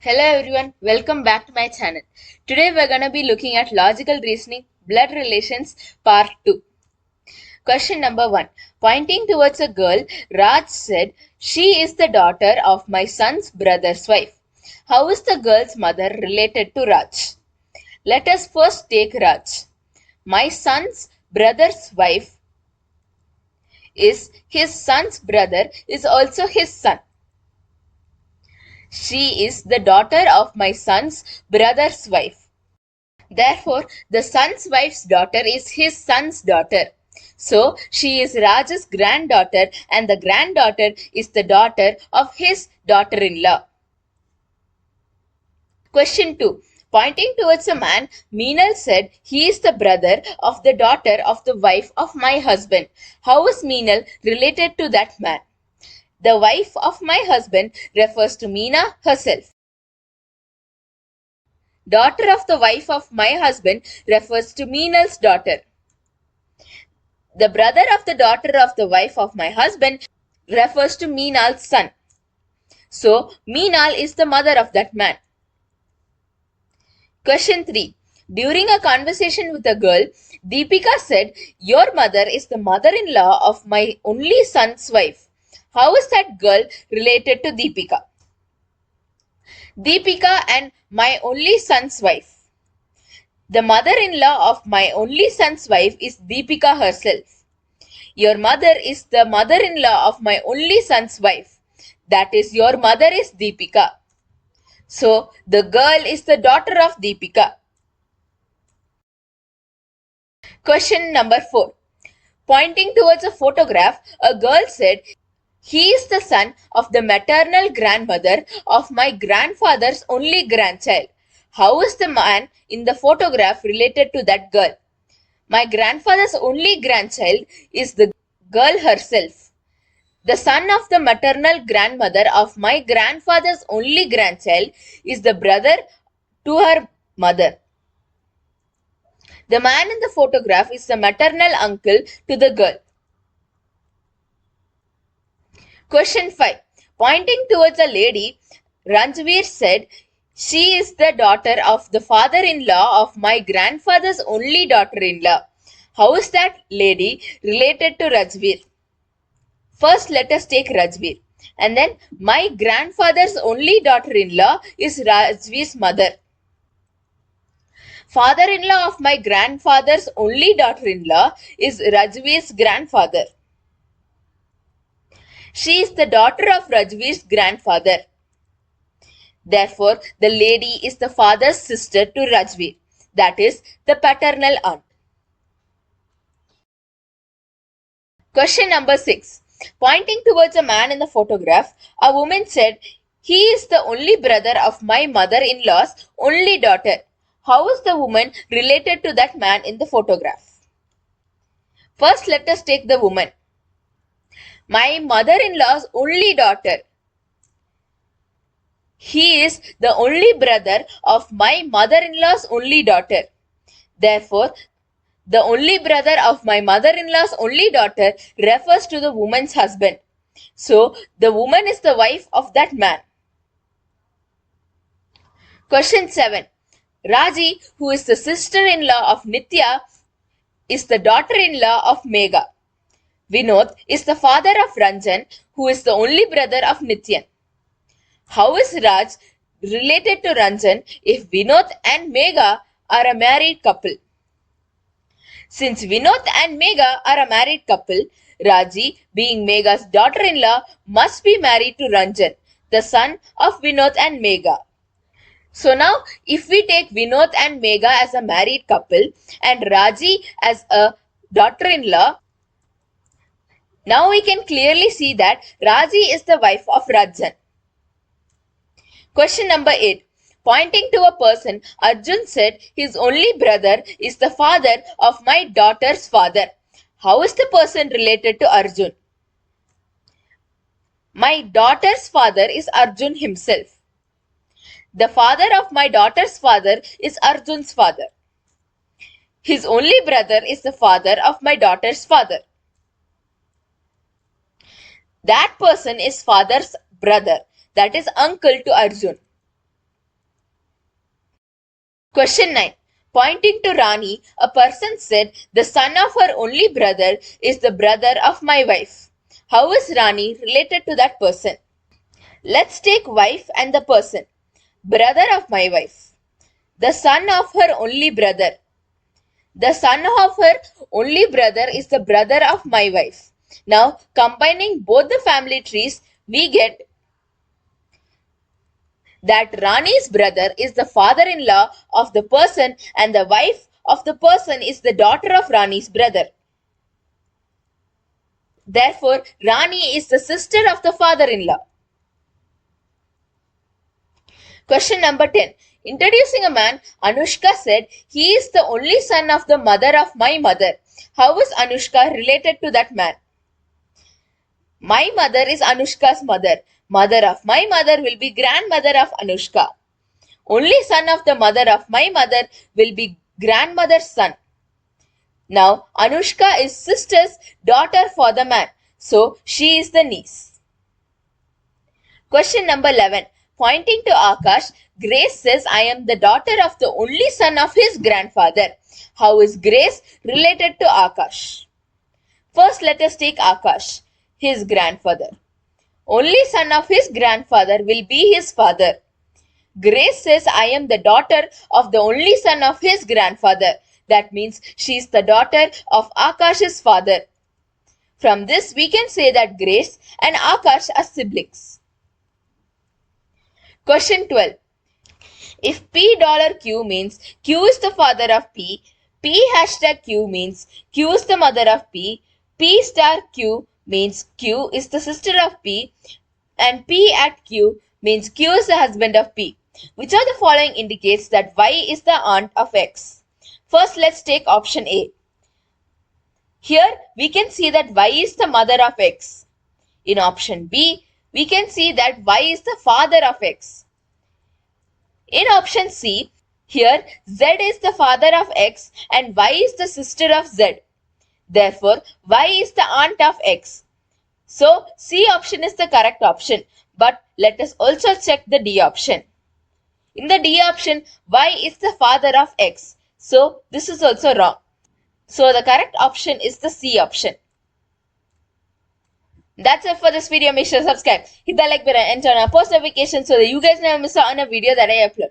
Hello everyone, welcome back to my channel. Today we're going to be looking at logical reasoning, blood relations, part 2. Question number 1. Pointing towards a girl, Raj said, "She is the daughter of my son's brother's wife." How is the girl's mother related to Raj? Let us first take Raj. My son's brother's wife is his son's brother is also his son. She is the daughter of my son's brother's wife. Therefore, the son's wife's daughter is his son's daughter. So, she is Raj's granddaughter and the granddaughter is the daughter of his daughter-in-law. Question 2. Pointing towards a man, Meenal said, "He is the brother of the daughter of the wife of my husband." How is Meenal related to that man? The wife of my husband refers to Meena herself. Daughter of the wife of my husband refers to Meenal's daughter. The brother of the daughter of the wife of my husband refers to Meenal's son. So, Meenal is the mother of that man. Question 3. During a conversation with a girl, Deepika said, "Your mother is the mother-in-law of my only son's wife." How is that girl related to Deepika? Deepika and my only son's wife. The mother-in-law of my only son's wife is Deepika herself. Your mother is the mother-in-law of my only son's wife. That is, your mother is Deepika. So, the girl is the daughter of Deepika. Question number 4. Pointing towards a photograph, a girl said, "He is the son of the maternal grandmother of my grandfather's only grandchild." How is the man in the photograph related to that girl? My grandfather's only grandchild is the girl herself. The son of the maternal grandmother of my grandfather's only grandchild is the brother to her mother. The man in the photograph is the maternal uncle to the girl. Question 5. Pointing towards a lady, Ranjveer said, "She is the daughter of the father-in-law of my grandfather's only daughter-in-law." How is that lady related to Ranjveer? First, let us take Rajveer. And then, my grandfather's only daughter-in-law is Rajveer's mother. Father-in-law of my grandfather's only daughter-in-law is Rajveer's grandfather. She is the daughter of Rajveer's grandfather. Therefore, the lady is the father's sister to Rajveer, that is, the paternal aunt. Question number 6. Pointing towards a man in the photograph, a woman said, "He is the only brother of my mother-in-law's only daughter." How is the woman related to that man in the photograph? First, let us take the woman. My mother-in-law's only daughter. He is the only brother of my mother-in-law's only daughter. Therefore, the only brother of my mother-in-law's only daughter refers to the woman's husband. So, the woman is the wife of that man. Question 7. Raji, who is the sister-in-law of Nitya, is the daughter-in-law of Megha. Vinod is the father of Ranjan, who is the only brother of Nityan. How is Raj related to Ranjan if Vinod and Megha are a married couple? Since Vinod and Megha are a married couple, Raji, being Megha's daughter-in-law, must be married to Ranjan, the son of Vinod and Megha. So now, if we take Vinod and Megha as a married couple and Raji as a daughter-in-law, now we can clearly see that Raji is the wife of Ranjan. Question number 8. Pointing to a person, Arjun said, "His only brother is the father of my daughter's father." How is the person related to Arjun? My daughter's father is Arjun himself. The father of my daughter's father is Arjun's father. His only brother is the father of my daughter's father. That person is father's brother, that is uncle to Arjun. Question 9. Pointing to Rani, a person said, the son of her only brother is the brother of my wife. How is Rani related to that person? Let's take wife and the person. Brother of my wife. The son of her only brother. The son of her only brother is the brother of my wife. Now, combining both the family trees, we get that Rani's brother is the father-in-law of the person and the wife of the person is the daughter of Rani's brother. Therefore, Rani is the sister of the father-in-law. Question number 10. Introducing a man, Anushka said, he is the only son of the mother of my mother. How is Anushka related to that man? My mother is Anushka's mother. Mother of my mother will be grandmother of Anushka. Only son of the mother of my mother will be grandmother's son. Now, Anushka is sister's daughter for the man. So, she is the niece. Question number 11. Pointing to Akash, Grace says, I am the daughter of the only son of his grandfather. How is Grace related to Akash? First, let us take Akash, his grandfather. Only son of his grandfather will be his father. Grace says, I am the daughter of the only son of his grandfather. That means she is the daughter of Akash's father. From this, we can say that Grace and Akash are siblings. Question 12. If $Q means Q is the father of P, P#Q means Q is the mother of P, P*Q means Q is the sister of P, and P@Q means Q is the husband of P. Which of the following indicates that Y is the aunt of X? First, let's take option A. Here, we can see that Y is the mother of X. In option B, we can see that Y is the father of X. In option C, here Z is the father of X and Y is the sister of Z. Therefore, Y is the aunt of X. So, C option is the correct option. But let us also check the D option. In the D option, Y is the father of X. So, this is also wrong. So, the correct option is the C option. That's it for this video. Make sure to subscribe, hit the like button and turn on post notifications so that you guys never miss out on a video that I upload.